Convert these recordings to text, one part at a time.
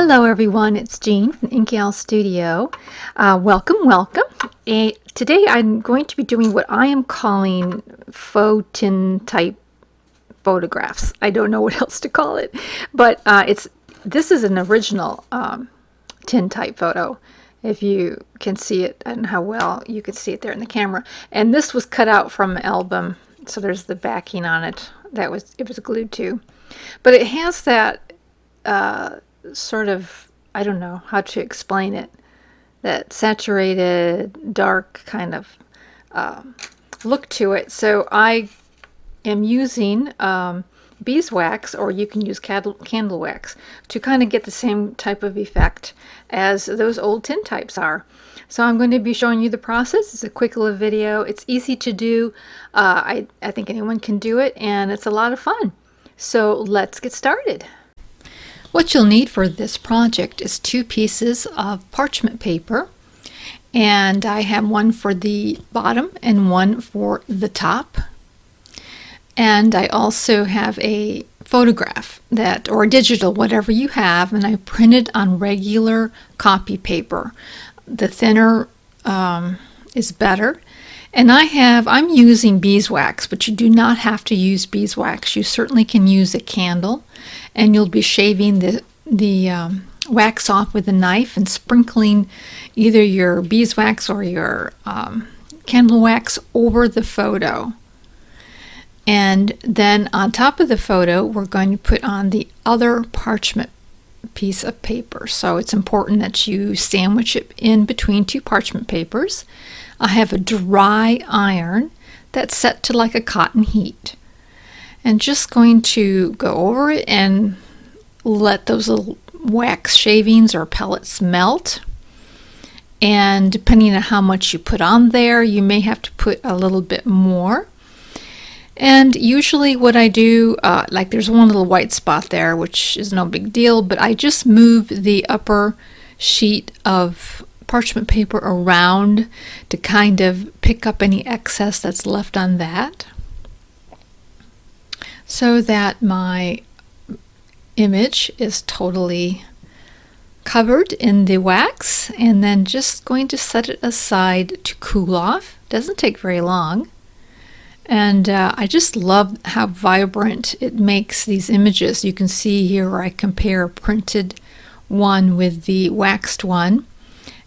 Hello everyone, it's Jean from Inky Studio. Welcome. Today I'm going to be doing what I am calling faux tin type photographs. I don't know what else to call it, but this is an original tin type photo. If you can see it, I don't know how well you can see it there in the camera. And this was cut out from an album, so there's the backing on it. It was glued to, but it has that sort of, I don't know how to explain it, that saturated dark kind of look to it. So I am using beeswax, or you can use candle wax, to kind of get the same type of effect as those old tin types are. So I'm going to be showing you the process. It's a quick little video. It's easy to do. I think anyone can do it, and it's a lot of fun. So let's get started. What you'll need for this project is 2 pieces of parchment paper, and I have one for the bottom and one for the top. And I also have a photograph or digital, whatever you have, and I printed on regular copy paper. The thinner is better. And I'm using beeswax, but you do not have to use beeswax. You certainly can use a candle, and you'll be shaving the wax off with a knife and sprinkling either your beeswax or your candle wax over the photo. And then on top of the photo, we're going to put on the other parchment piece of paper. So it's important that you sandwich it in between 2 parchment papers. I have a dry iron that's set to like a cotton heat. And just going to go over it and let those little wax shavings or pellets melt. And depending on how much you put on there, you may have to put a little bit more. And usually what I do, like there's one little white spot there, which is no big deal, but I just move the upper sheet of parchment paper around to kind of pick up any excess that's left on that, so that my image is totally covered in the wax, and then just going to set it aside to cool off. Doesn't take very long. And I just love how vibrant it makes these images. You can see here where I compare a printed one with the waxed one,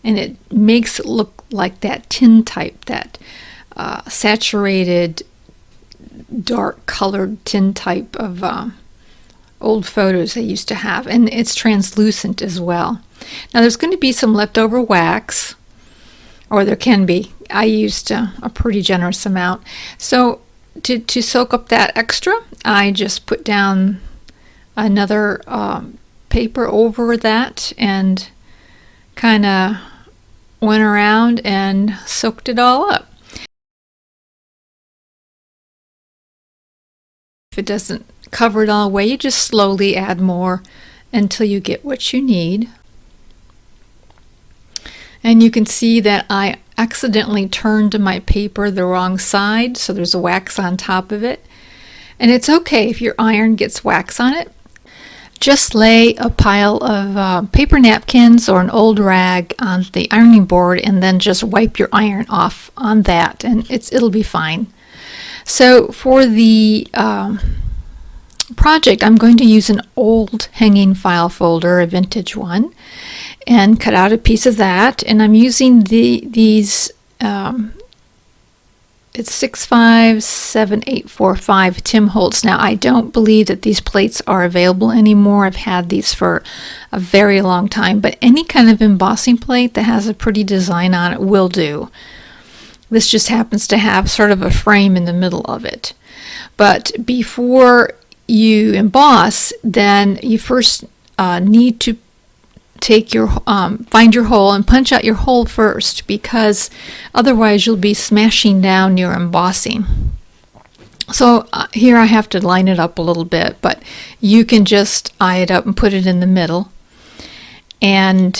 and it makes it look like that tin type, that saturated, dark colored tin type of old photos I used to have. And it's translucent as well. Now there's going to be some leftover wax, or there can be. I used a pretty generous amount. So to soak up that extra, I just put down another paper over that and kind of went around and soaked it all up. If it doesn't cover it all away, you just slowly add more until you get what you need. And you can see that I accidentally turned my paper the wrong side, so there's a wax on top of it. And it's okay if your iron gets wax on it. Just lay a pile of paper napkins or an old rag on the ironing board, and then just wipe your iron off on that, and it'll be fine. So for the project, I'm going to use an old hanging file folder, a vintage one, and cut out a piece of that. And I'm using these it's 657845 Tim Holtz. Now I don't believe that these plates are available anymore. I've had these for a very long time, but any kind of embossing plate that has a pretty design on it will do. This just happens to have sort of a frame in the middle of it. But before you emboss, then you first need to take your find your hole and punch out your hole first, because otherwise you'll be smashing down your embossing. So here I have to line it up a little bit, but you can just eye it up and put it in the middle. And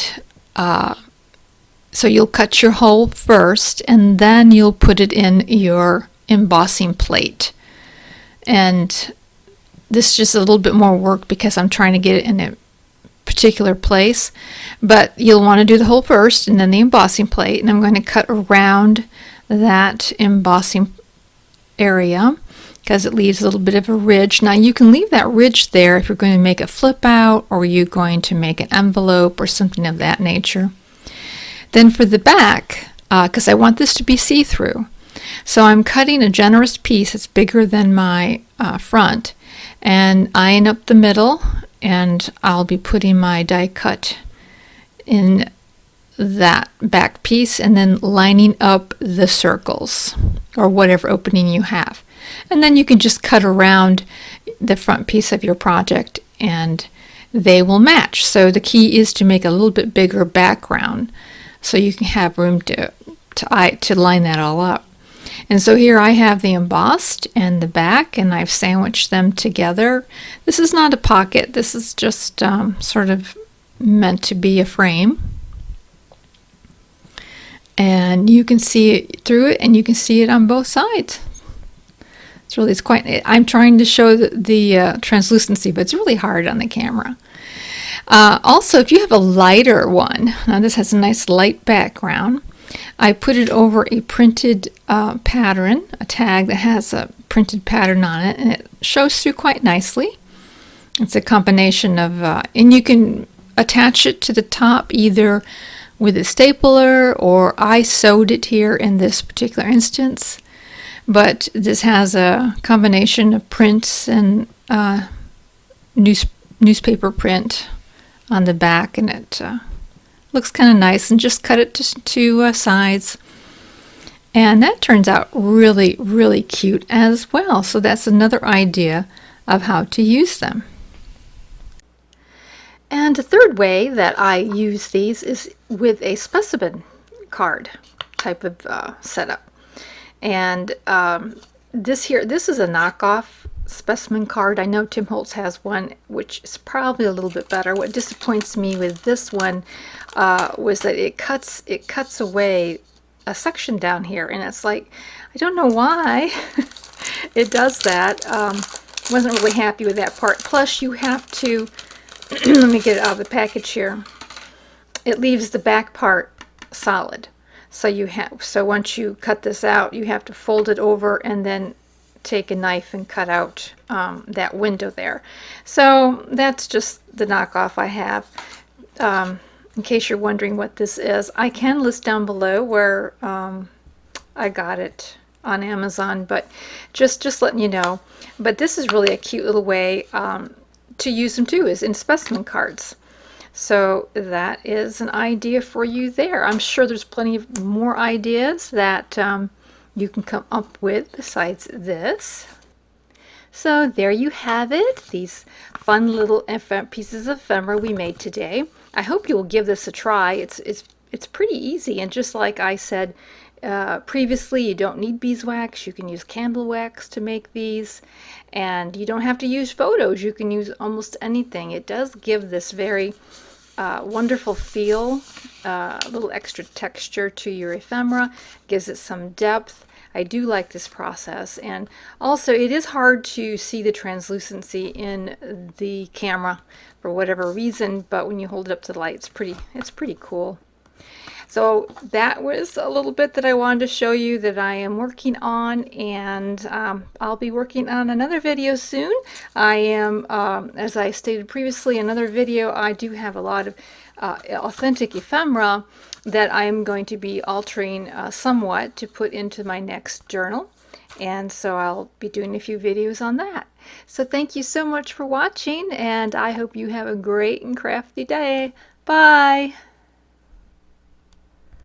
so you'll cut your hole first, and then you'll put it in your embossing plate. And this is just a little bit more work because I'm trying to get it in a particular place, but you'll want to do the hole first and then the embossing plate. And I'm going to cut around that embossing area because it leaves a little bit of a ridge. Now you can leave that ridge there if you're going to make a flip out, or you're going to make an envelope or something of that nature. Then for the back, because I want this to be see-through, so I'm cutting a generous piece that's bigger than my front and eyeing up the middle, and I'll be putting my die cut in that back piece and then lining up the circles or whatever opening you have. And then you can just cut around the front piece of your project and they will match. So the key is to make a little bit bigger background so you can have room to line that all up. And so here I have the embossed and the back, and I've sandwiched them together. This is not a pocket. This is just sort of meant to be a frame. And you can see it through it, and you can see it on both sides. It's quite, I'm trying to show the translucency, but it's really hard on the camera. Also, if you have a lighter one, now this has a nice light background, I put it over a printed pattern, a tag that has a printed pattern on it, and it shows through quite nicely. It's a combination of, and you can attach it to the top either with a stapler, or I sewed it here in this particular instance. But this has a combination of prints and newspaper print on the back, and it looks kind of nice, and just cut it to two sides. And that turns out really, really cute as well. So that's another idea of how to use them. And the third way that I use these is with a specimen card type of setup. And this is a knockoff specimen card. I know Tim Holtz has one, which is probably a little bit better. What disappoints me with this one was that it cuts away a section down here, and it's like, I don't know why it does that. Wasn't really happy with that part. Plus you have to let me get it out of the package here. It leaves the back part solid. So once you cut this out, you have to fold it over and then take a knife and cut out that window there. So that's just the knockoff I have. In case you're wondering what this is, I can list down below where I got it on Amazon, but just letting you know. But this is really a cute little way to use them too, is in specimen cards. So that is an idea for you there. I'm sure there's plenty of more ideas that you can come up with besides this. So there you have it, these fun little pieces of ephemera we made today. I hope you will give this a try. It's pretty easy, and just like I said previously, you don't need beeswax. You can use candle wax to make these, and you don't have to use photos. You can use almost anything. It does give this very wonderful feel, a little extra texture to your ephemera, gives it some depth. I do like this process, and also it is hard to see the translucency in the camera for whatever reason, but when you hold it up to the light, it's pretty cool. So that was a little bit that I wanted to show you that I am working on, and I'll be working on another video soon. I am, as I stated previously, another video, I do have a lot of authentic ephemera that I'm going to be altering somewhat to put into my next journal. And so I'll be doing a few videos on that. So thank you so much for watching, and I hope you have a great and crafty day. Bye!